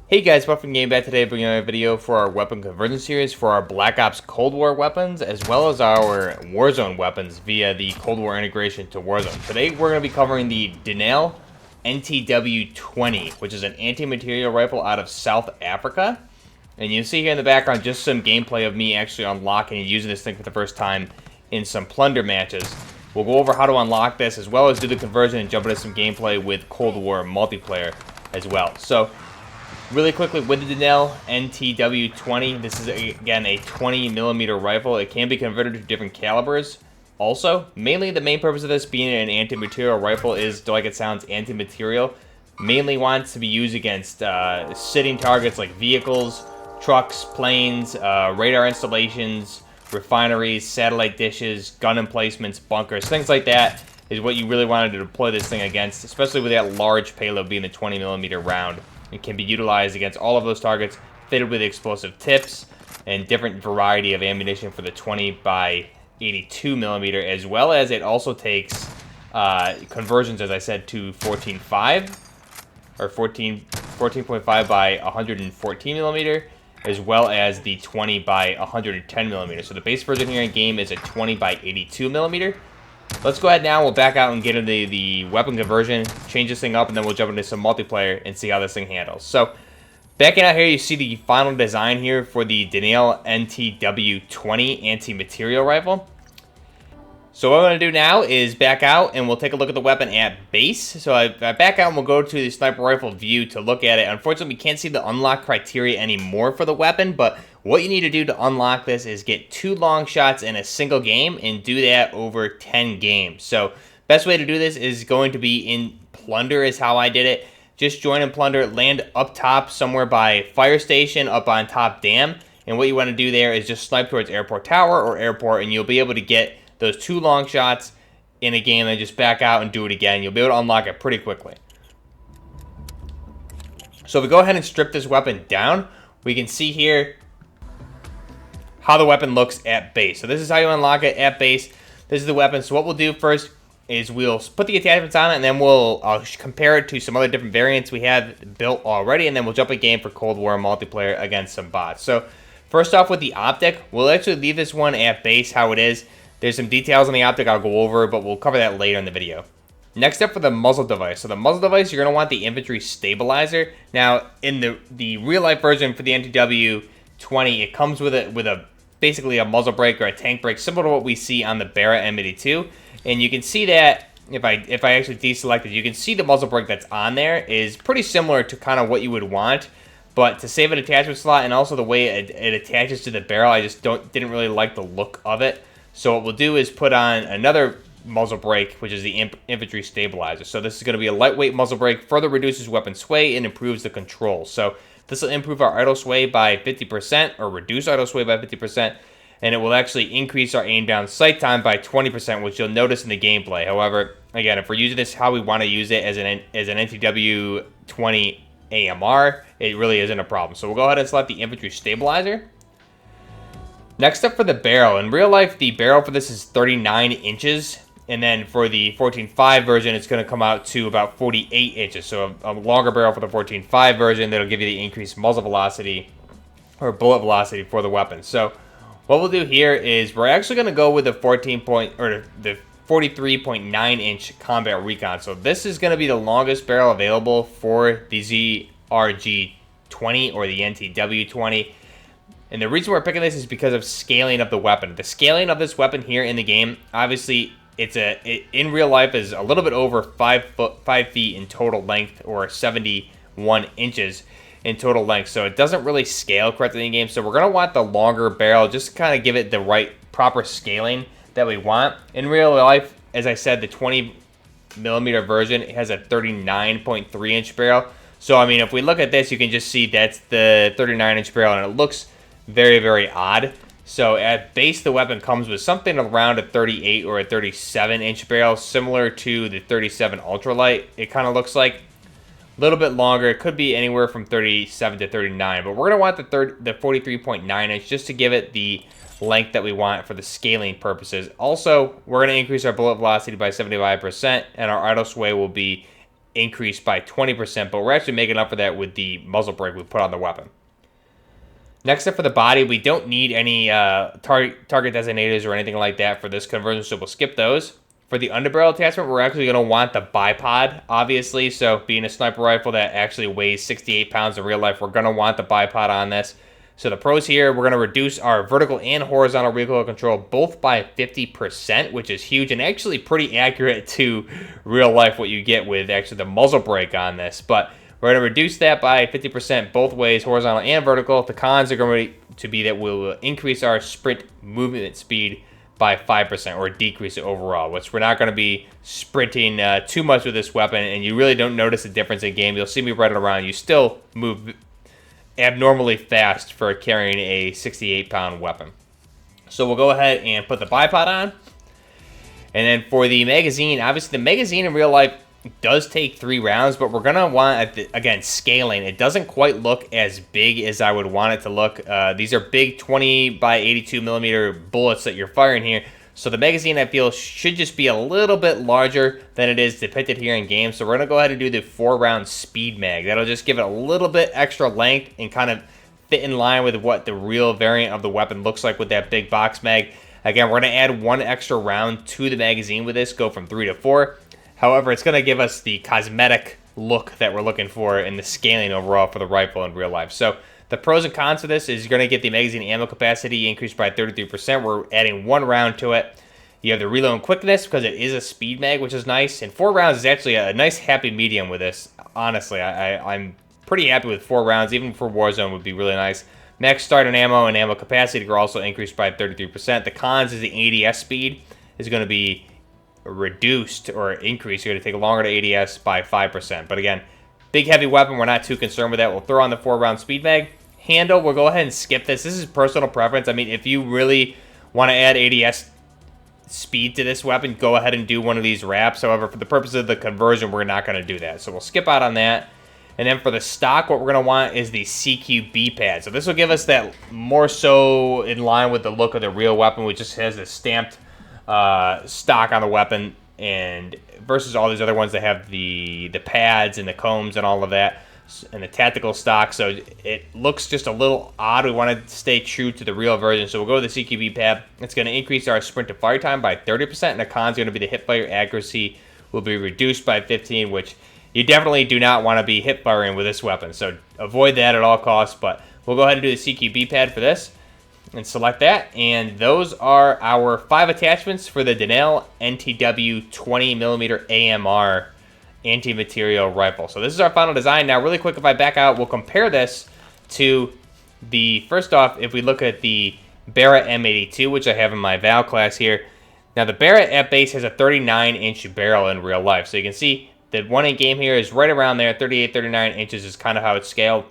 Hey guys, welcome to Game Back today, bringing you a video for our weapon conversion series for our Black Ops Cold War weapons, as well as our Warzone weapons via the Cold War integration to Warzone. Today we're going to be covering the Denel NTW-20, which is an anti-materiel rifle out of South Africa. And you see here in the background just some gameplay of me actually unlocking and using this thing for the first time in some plunder matches. We'll go over how to unlock this, as well as do the conversion and jump into some gameplay with Cold War multiplayer as well. So, really quickly, with the Denel NTW-20, this is, again, a 20mm rifle. It can be converted to different calibers. Also, mainly the main purpose of this being an anti-materiel rifle is, like it sounds, anti-material. Mainly wants to be used against sitting targets like vehicles, trucks, planes, radar installations, refineries, satellite dishes, gun emplacements, bunkers, things like that is what you really wanted to deploy this thing against, especially with that large payload being the 20mm round. It can be utilized against all of those targets, fitted with explosive tips and different variety of ammunition for the 20x82mm, as well as it also takes conversions, as I said, to 14.5 or 14.5 by 114mm, as well as the 20 by 110mm. So the base version here in game is a 20 by 82mm. Let's go ahead now, we'll back out and get into the weapon conversion, change this thing up, and then we'll jump into some multiplayer and see how this thing handles. So, backing out here, you see the final design here for the Denel NTW-20 anti-materiel rifle. So what I'm going to do now is back out and we'll take a look at the weapon at base. So I back out and we'll go to the sniper rifle view to look at it. Unfortunately, we can't see the unlock criteria anymore for the weapon, but what you need to do to unlock this is get 2 long shots in a single game and do that over 10 games. So best way to do this is going to be in Plunder is how I did it. Just join in Plunder, land up top somewhere by fire station, up on top dam. And what you want to do there is just snipe towards airport tower or airport, and you'll be able to get those 2 long shots in a game, and just back out and do it again. You'll be able to unlock it pretty quickly. So if we go ahead and strip this weapon down, we can see here how the weapon looks at base. So this is how you unlock it at base. This is the weapon. So what we'll do first is we'll put the attachments on it, and then I'll compare it to some other different variants we have built already, and then we'll jump a game for Cold War multiplayer against some bots. So first off with the optic, we'll actually leave this one at base how it is. There's some details on the optic I'll go over, but we'll cover that later in the video. Next up for the muzzle device. So the muzzle device, you're going to want the infantry stabilizer. Now, in the real-life version for the NTW-20, it comes with a basically a muzzle brake or a tank brake, similar to what we see on the Barra M82. And you can see that, if I actually deselect it, you can see the muzzle brake that's on there is pretty similar to kind of what you would want. But to save an attachment slot and also the way it attaches to the barrel, I just didn't really like the look of it. So what we'll do is put on another muzzle brake, which is the infantry stabilizer. So this is going to be a lightweight muzzle brake, further reduces weapon sway and improves the control. So this will improve our idle sway by 50% or reduce idle sway by 50%, and it will actually increase our aim down sight time by 20%, which you'll notice in the gameplay. However, again, if we're using this how we want to use it as an NTW-20 AMR, it really isn't a problem. So we'll go ahead and select the infantry stabilizer. Next up for the barrel. In real life, the barrel for this is 39 inches. And then for the 14.5 version, it's going to come out to about 48 inches. So a longer barrel for the 14.5 version that'll give you the increased muzzle velocity or bullet velocity for the weapon. So what we'll do here is we're actually going to go with the 43.9 inch combat recon. So this is going to be the longest barrel available for the ZRG-20 or the NTW-20. And the reason we're picking this is because of scaling of the weapon. The scaling of this weapon here in the game, obviously, in real life is a little bit over 5 feet in total length, or 71 inches in total length. So it doesn't really scale correctly in game. So we're gonna want the longer barrel, just to kind of give it the right proper scaling that we want. In real life, as I said, the 20mm version has a 39.3 inch barrel. So I mean, if we look at this, you can just see that's the 39 inch barrel, and it looks very, very odd. So at base, the weapon comes with something around a 38 or a 37 inch barrel, similar to the 37 ultralight. It kind of looks like a little bit longer. It could be anywhere from 37 to 39, but we're gonna want the 43.9 inch just to give it the length that we want for the scaling purposes. Also, we're gonna increase our bullet velocity by 75%, and our idle sway will be increased by 20%, but we're actually making up for that with the muzzle brake we put on the weapon. Next up for the body, we don't need any target designators or anything like that for this conversion, so we'll skip those. For the underbarrel attachment, we're actually going to want the bipod, obviously. So being a sniper rifle that actually weighs 68 pounds in real life, we're going to want the bipod on this. So the pros here, we're going to reduce our vertical and horizontal recoil control both by 50%, which is huge and actually pretty accurate to real life what you get with actually the muzzle brake on this. But we're going to reduce that by 50% both ways, horizontal and vertical. The cons are going to be that we'll increase our sprint movement speed by 5% or decrease it overall, which we're not going to be sprinting too much with this weapon, and you really don't notice a difference in game. You'll see me running around. You still move abnormally fast for carrying a 68-pound weapon. So we'll go ahead and put the bipod on. And then for the magazine, obviously the magazine in real life does take 3 rounds, but we're going to want, again, scaling. It doesn't quite look as big as I would want it to look. These are big 20 by 82 millimeter bullets that you're firing here. So the magazine, I feel, should just be a little bit larger than it is depicted here in game. So we're going to go ahead and do the 4-round speed mag. That'll just give it a little bit extra length and kind of fit in line with what the real variant of the weapon looks like with that big box mag. Again, we're going to add 1 extra round to the magazine with this, go from 3 to 4. However, it's going to give us the cosmetic look that we're looking for in the scaling overall for the rifle in real life. So the pros and cons of this is you're going to get the magazine ammo capacity increased by 33%. We're adding 1 round to it. You have the reload and quickness because it is a speed mag, which is nice. And 4 rounds is actually a nice happy medium with this. Honestly, I'm pretty happy with 4 rounds. Even for Warzone would be really nice. Max start on ammo and ammo capacity are also increased by 33%. The cons is the ADS speed is going to be reduced or increased. You're going to take longer to ADS by 5%. But again, big heavy weapon, we're not too concerned with that. We'll throw on the 4-round speed mag. Handle, we'll go ahead and skip this. This is personal preference. I mean, if you really want to add ADS speed to this weapon, go ahead and do one of these wraps. However, for the purpose of the conversion, we're not going to do that. So we'll skip out on that. And then for the stock, what we're going to want is the CQB pad. So this will give us that more so in line with the look of the real weapon, which just has this stamped stock on the weapon, and versus all these other ones that have the pads and the combs and all of that and the tactical stock. So it looks just a little odd. We want to stay true to the real version, so we'll go with the CQB pad. It's going to increase our sprint to fire time by 30%, and the con's going to be the hip fire accuracy will be reduced by 15, which you definitely do not want to be hip firing with this weapon, so avoid that at all costs. But we'll go ahead and do the CQB pad for this and select that, and those are our 5 attachments for the Denel NTW-20 AMR anti-materiel rifle. So this is our final design. Now really quick, if I back out, we'll compare this to the, first off, if we look at the Barrett M82, which I have in my Val class here. Now the Barrett at base has a 39-inch barrel in real life, so you can see the one in game here is right around there. 38, 39 inches is kind of how it's scaled.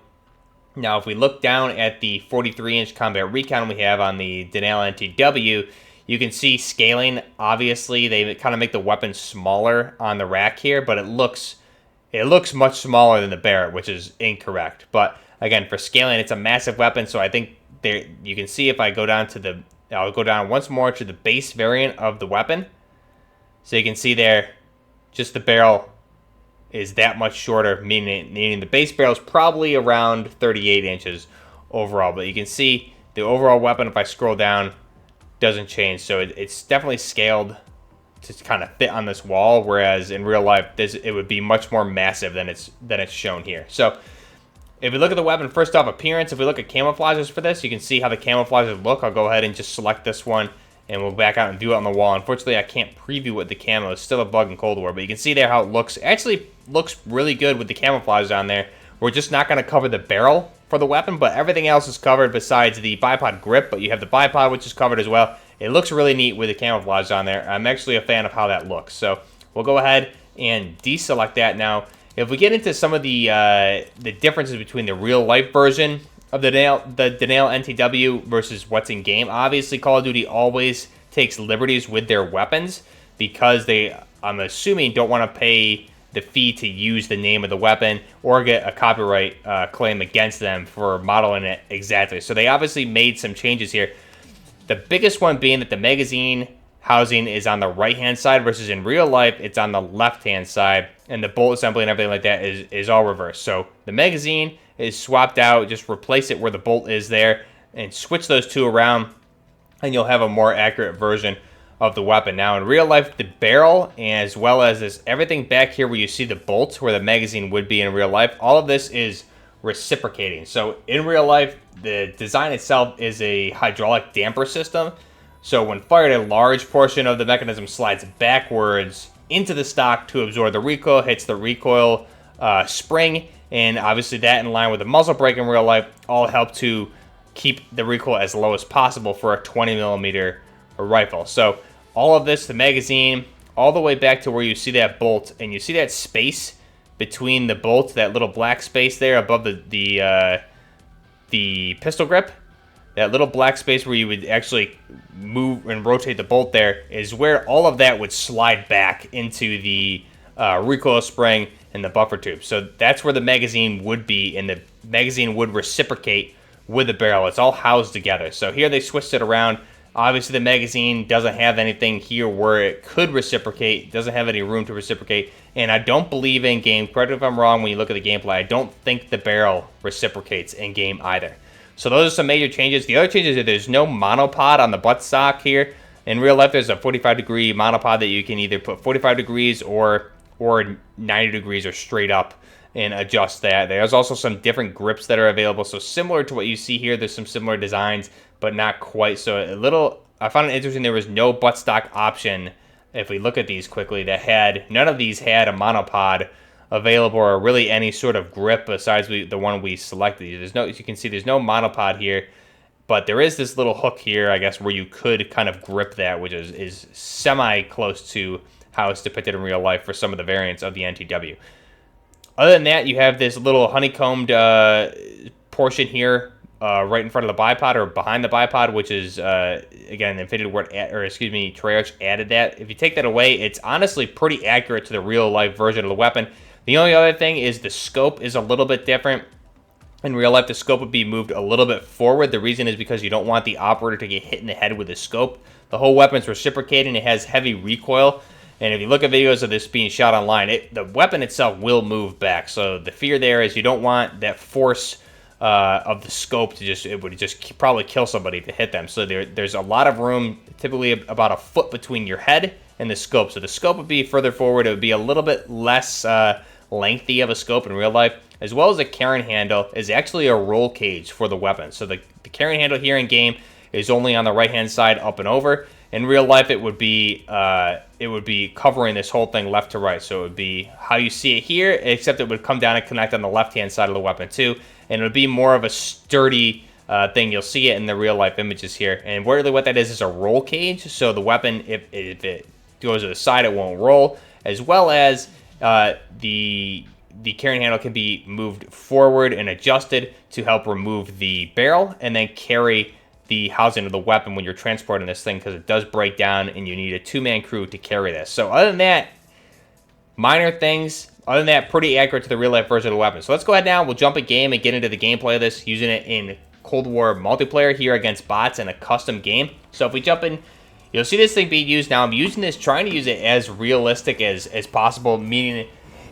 Now, if we look down at the 43-inch combat recon we have on the Denel NTW, you can see scaling. Obviously, they kind of make the weapon smaller on the rack here, but it looks much smaller than the Barrett, which is incorrect. But again, for scaling, it's a massive weapon, so I think there you can see if I go down to the, I'll go down once more to the base variant of the weapon. So you can see there, just the barrel is that much shorter, meaning the base barrel is probably around 38 inches overall. But you can see the overall weapon, if I scroll down, doesn't change. So it's definitely scaled to kind of fit on this wall, whereas in real life, it would be much more massive than it's shown here. So if we look at the weapon, first off, appearance, if we look at camouflages for this, you can see how the camouflages look. I'll go ahead and just select this one, and we'll back out and view it on the wall. Unfortunately, I can't preview what the camo is. Still a bug in Cold War, but you can see there how it looks. Actually looks really good with the camouflage on there. We're just not going to cover the barrel for the weapon, but everything else is covered besides the bipod grip, but you have the bipod, which is covered as well. It looks really neat with the camouflage on there. I'm actually a fan of how that looks. So we'll go ahead and deselect that. Now, if we get into some of the differences between the real-life version of the Denel NTW versus what's in game, obviously Call of Duty always takes liberties with their weapons because they, I'm assuming, don't want to pay the fee to use the name of the weapon or get a copyright claim against them for modeling it exactly. So they obviously made some changes here. The biggest one being that the magazine housing is on the right-hand side versus in real life, it's on the left-hand side. And the bolt assembly and everything like that is all reversed. So the magazine is swapped out. Just replace it where the bolt is there and switch those two around, and you'll have a more accurate version of the weapon. Now in real life, the barrel, as well as this everything back here where you see the bolts where the magazine would be in real life, all of this is reciprocating. So in real life, the design itself is a hydraulic damper system. So when fired, a large portion of the mechanism slides backwards into the stock to absorb the recoil, hits the recoil spring, and obviously that in line with the muzzle brake in real life all help to keep the recoil as low as possible for a 20mm rifle. So all of this, the magazine, all the way back to where you see that bolt, and you see that space between the bolt, that little black space there above the pistol grip, that little black space where you would actually move and rotate the bolt there is where all of that would slide back into the recoil spring and the buffer tube. So that's where the magazine would be, and the magazine would reciprocate with the barrel. It's all housed together. So here they switched it around. Obviously the magazine doesn't have anything here where it could reciprocate, doesn't have any room to reciprocate, and I don't believe in game, correct me if I'm wrong when you look at the gameplay, I don't think the barrel reciprocates in game either. So those are some major changes. The other changes are there's no monopod on the buttstock here. In real life, there's a 45-degree monopod that you can either put 45 degrees or 90 degrees or straight up and adjust that. There's also some different grips that are available. So similar to what you see here, there's some similar designs, but not quite. So a little, I found it interesting there was no buttstock option, if we look at these quickly, that had, none of these had a monopod available or really any sort of grip besides the one we selected. There's no, as you can see, there's no monopod here, but there is this little hook here, I guess, where you could kind of grip that, which is semi-close to how it's depicted in real life for some of the variants of the NTW. Other than that, you have this little honeycombed portion here right in front of the bipod or behind the bipod, which is, again, Infinity Ward, Treyarch added that. If you take that away, it's honestly pretty accurate to the real-life version of the weapon. The only other thing is the scope is a little bit different. In real life, the scope would be moved a little bit forward. The reason is because you don't want the operator to get hit in the head with the scope. The whole weapon's reciprocating. It has heavy recoil. And if you look at videos of this being shot online, the weapon itself will move back. So the fear there is you don't want that force of the scope to it would just probably kill somebody to hit them. So there's a lot of room, typically about a foot between your head and the scope. So the scope would be further forward. It would be a little bit less lengthy of a scope in real life, as well as the carrying handle is actually a roll cage for the weapon. So the carrying handle here in game is only on the right-hand side up and over. In real life, it would be covering this whole thing left to right. So it would be how you see it here, except it would come down and connect on the left-hand side of the weapon too. And it would be more of a sturdy thing. You'll see it in the real-life images here. And really what that is a roll cage. So the weapon, if it goes to the side, it won't roll. As well as the carrying handle can be moved forward and adjusted to help remove the barrel and then carry the housing of the weapon when you're transporting this thing, because it does break down and you need a two-man crew to carry this. So other than that, minor things. Other than that, pretty accurate to the real-life version of the weapon. So let's go ahead now. We'll jump a game and get into the gameplay of this, using it in Cold War multiplayer here against bots in a custom game. So if we jump in, you'll see this thing being used now. I'm using this, trying to use it as realistic as possible, meaning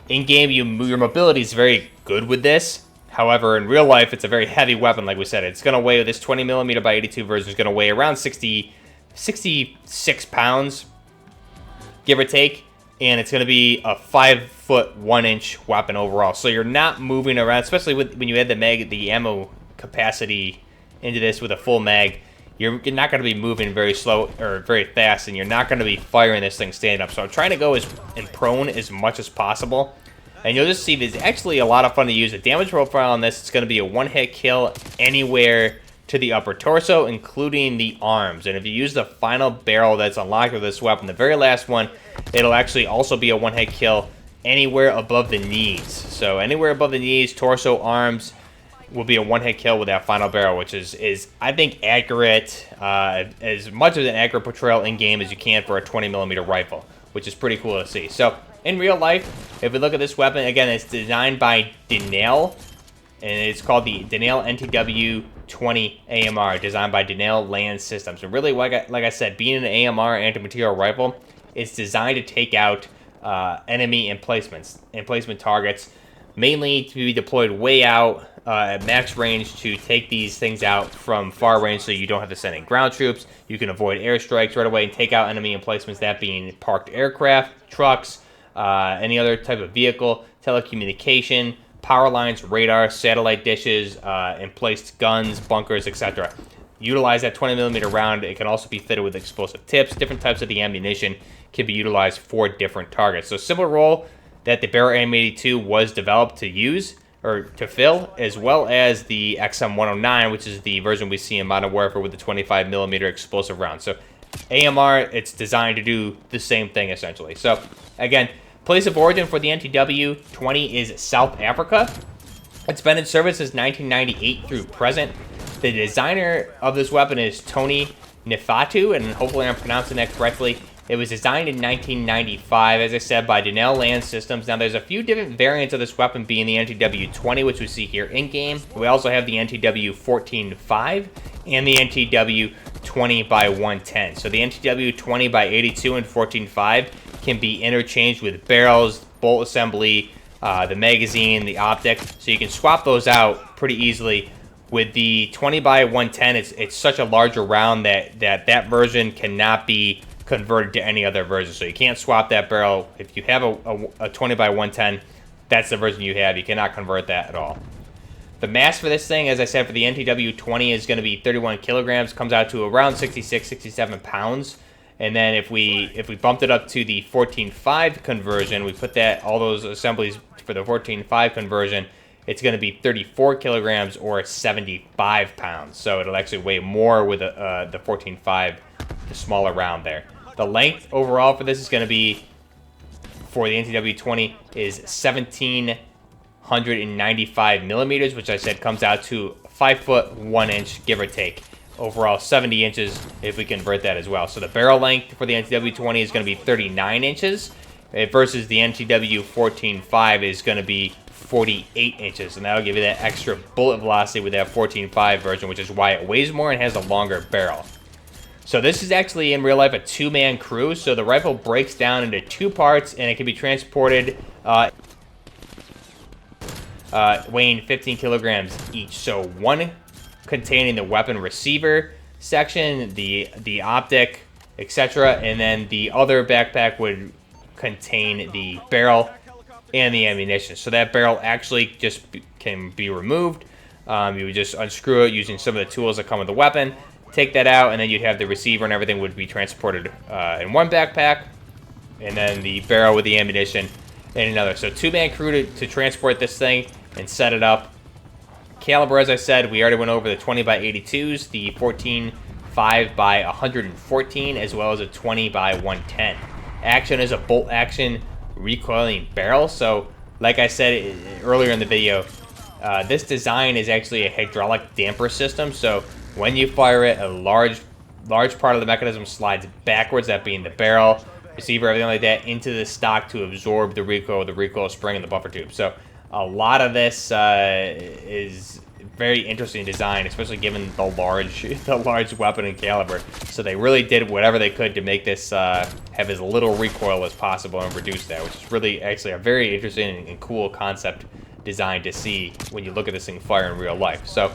in-game your mobility is very good with this. However, in real life, it's a very heavy weapon, like we said. It's going to weigh, this 20mm by 82 version is going to weigh around 66 pounds, give or take. And it's going to be a 5-foot 1-inch weapon overall. So you're not moving around, especially when you add the ammo capacity into this with a full mag. You're not going to be moving very slow or very fast, and you're not going to be firing this thing standing up. So I'm trying to go in prone as much as possible. And you'll just see there's actually a lot of fun to use. The damage profile on this is going to be a one-hit kill anywhere to the upper torso, including the arms. And if you use the final barrel that's unlocked with this weapon, the very last one, it'll actually also be a one-hit kill anywhere above the knees. So anywhere above the knees, torso, arms will be a one-hit kill with that final barrel, which is I think, accurate, as much of an accurate portrayal in-game as you can for a 20mm rifle, which is pretty cool to see. So in real life, if we look at this weapon, again, it's designed by Denel, and it's called the Denel NTW-20 AMR, designed by Denel Land Systems. And really, like I said, being an AMR anti-materiel rifle, it's designed to take out enemy emplacement targets, mainly to be deployed way out at max range to take these things out from far range, so you don't have to send in ground troops. You can avoid airstrikes right away and take out enemy emplacements, that being parked aircraft, trucks, any other type of vehicle, telecommunication, power lines, radar, satellite dishes, emplaced guns, bunkers, etc. Utilize that 20mm round. It can also be fitted with explosive tips. Different types of the ammunition can be utilized for different targets. So similar role that the Barrett AM82 was developed to use, or to fill, as well as the XM109, which is the version we see in Modern Warfare with the 25mm explosive round. So AMR, it's designed to do the same thing, essentially. So again, place of origin for the NTW-20 is South Africa. It's been in service since 1998 through present. The designer of this weapon is Tony Neophytou, and hopefully I'm pronouncing that correctly. It was designed in 1995, as I said, by Denel Land Systems. Now, there's a few different variants of this weapon, being the NTW-20, which we see here in-game. We also have the NTW-14-5 and the NTW-20x110. So the NTW-20x82 and 14-5 can be interchanged with barrels, bolt assembly, the magazine, the optic. So you can swap those out pretty easily. With the 20x110, it's such a larger round that version cannot be converted to any other version. So you can't swap that barrel. If you have a 20x110, that's the version you have. You cannot convert that at all. The mass for this thing, as I said, for the NTW-20 is going to be 31 kilograms. Comes out to around 66, 67 pounds. And then if we bumped it up to the 14-5 conversion, we put all those assemblies for the 14-5 conversion, it's going to be 34 kilograms or 75 pounds. So it'll actually weigh more with the 14-5, the smaller round there. The length overall for this is going to be, for the NTW-20, is 1,795 millimeters, which I said comes out to 5 foot 1 inch, give or take. Overall, 70 inches if we convert that as well. So the barrel length for the NTW-20 is going to be 39 inches, versus the NTW-14-5 is going to be 48 inches, and that'll give you that extra bullet velocity with that 14-5 version, which is why it weighs more and has a longer barrel. So this is actually, in real life, a two-man crew. So the rifle breaks down into two parts, and it can be transported weighing 15 kilograms each. So one containing the weapon receiver section, the optic, etc., and then the other backpack would contain the barrel and the ammunition. So that barrel actually just can be removed. You would just unscrew it using some of the tools that come with the weapon. Take that out, and then you'd have the receiver and everything would be transported in one backpack, and then the barrel with the ammunition in another. So two-man crew to transport this thing and set it up. Caliber, as I said, we already went over the 20x82s, the 14-5x114, as well as a 20x110. Action is a bolt action recoiling barrel. So like I said earlier in the video, this design is actually a hydraulic damper system. So when you fire it, a large part of the mechanism slides backwards, that being the barrel, receiver, everything like that, into the stock to absorb the recoil spring, and the buffer tube. So a lot of this is very interesting design, especially given the large weapon and caliber. So they really did whatever they could to make this have as little recoil as possible and reduce that, which is really actually a very interesting and cool concept design to see when you look at this thing fire in real life. So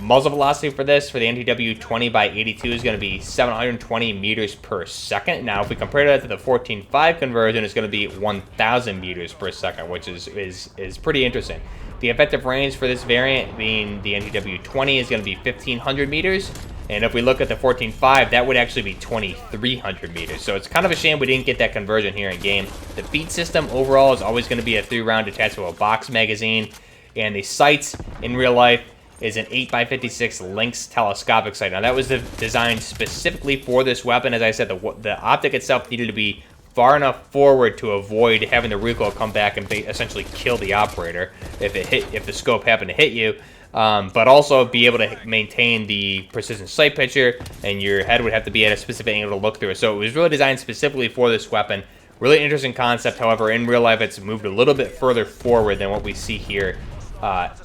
muzzle velocity for this, for the NTW-20x82, is going to be 720 meters per second. Now, if we compare that to the 14-5 conversion, it's going to be 1,000 meters per second, which is pretty interesting. The effective range for this variant, being the NTW-20, is going to be 1,500 meters. And if we look at the 14-5, that would actually be 2,300 meters. So it's kind of a shame we didn't get that conversion here in game. The feed system overall is always going to be a 3-round attached to a box magazine. And the sights in real life is an 8x56 Lynx telescopic sight. Now, that was designed specifically for this weapon. As I said, the optic itself needed to be far enough forward to avoid having the recoil come back and essentially kill the operator if the scope happened to hit you, but also be able to maintain the precision sight picture, and your head would have to be at a specific angle to look through it. So it was really designed specifically for this weapon. Really interesting concept. However, in real life, it's moved a little bit further forward than what we see here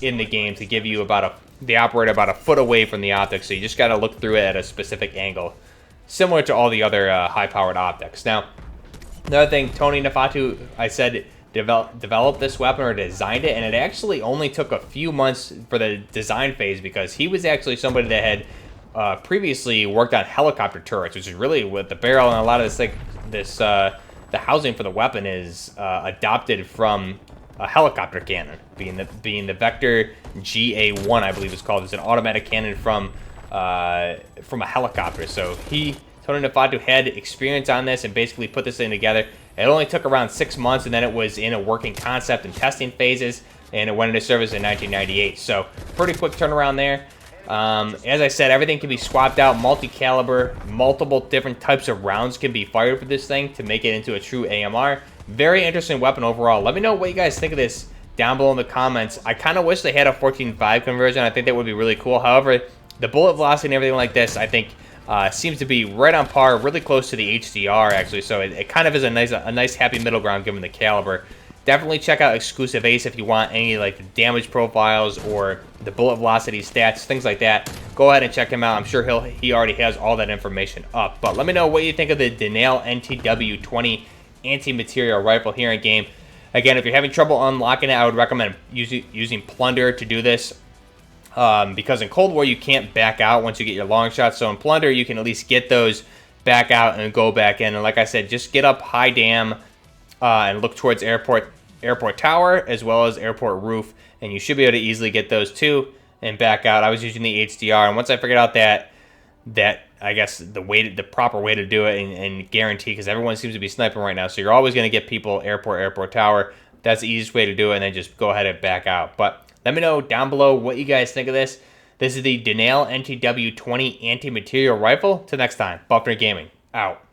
in the game, to give you about a they operate about a foot away from the optic, so you just got to look through it at a specific angle, similar to all the other high-powered optics. Now, another thing, Tony Neophytou, I said, developed this weapon or designed it, and it actually only took a few months for the design phase because he was actually somebody that had previously worked on helicopter turrets, which is really what the barrel and a lot of this, like the housing for the weapon is adopted from a helicopter cannon, being the Vektor GA1, I believe it's called. It's an automatic cannon from a helicopter. So Tony Neophytou had experience on this and basically put this thing together. It only took around 6 months, and then it was in a working concept and testing phases, and it went into service in 1998. So pretty quick turnaround there. As I said, everything can be swapped out, multi-caliber, multiple different types of rounds can be fired for this thing to make it into a true AMR. Very interesting weapon overall. Let me know what you guys think of this down below in the comments. I kind of wish they had a 14.5 conversion. I think that would be really cool. However, the bullet velocity and everything like this, I think, seems to be right on par, really close to the HDR actually. So it kind of is a nice happy middle ground given the caliber. Definitely check out Exclusive Ace if you want any like the damage profiles or the bullet velocity stats, things like that. Go ahead and check him out. I'm sure he already has all that information up. But let me know what you think of the Denel NTW-20 anti-materiel rifle here in game. Again, if you're having trouble unlocking it, I would recommend using Plunder to do this. Because in Cold War you can't back out once you get your long shots. So in Plunder you can at least get those back out and go back in. And like I said, just get up high dam and look towards airport tower as well as airport roof, and you should be able to easily get those too and back out. I was using the HDR, and once I figured out that I guess the proper way to do it and guarantee, because everyone seems to be sniping right now, so you're always going to get people airport tower. That's the easiest way to do it, and then just go ahead and back out. But let me know down below what you guys think of this. This is the Denel NTW-20 anti-materiel rifle. Till next time, Buffner Gaming out.